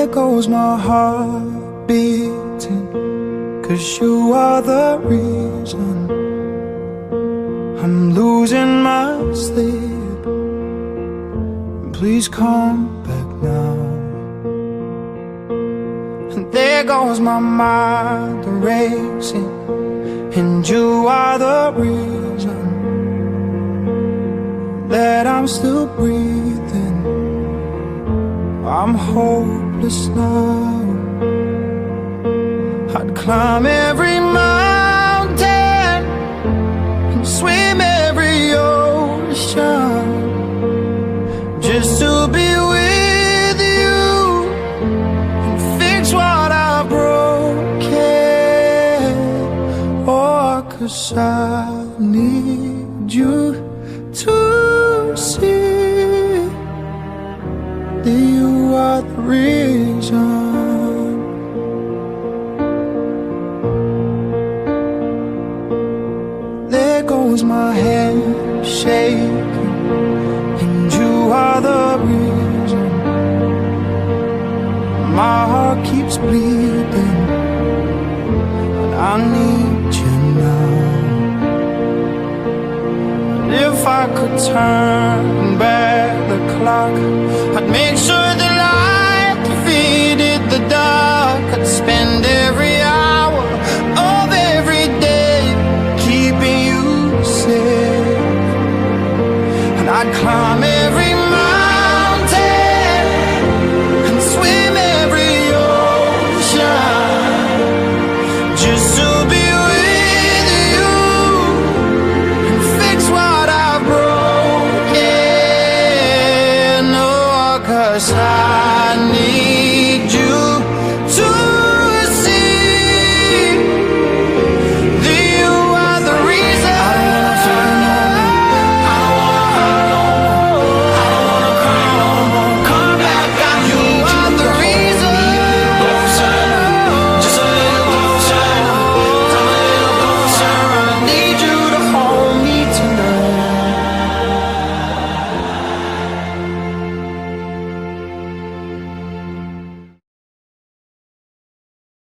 there goes my heart beating, 'cause you are the reason I'm losing my sleep. Please come back now. And there goes my mind racing, and you are the reason that I'm still breathing. I'm hopeless now. I'd climb every mountain and swim every ocean just to be with you and fix what I broken. Oh, 'cause I need you to see that you are the reason. There goes my hand shaking, and you are the reason. My heart keeps bleeding, and I need you now. And if I could turn back the clock, I'd make sure the light defeated the dark. I'd spend every hour of every day keeping you safe, and I'd climb every mountain and swim every ocean just to be with you and fix what I've broken. Oh, 'cause I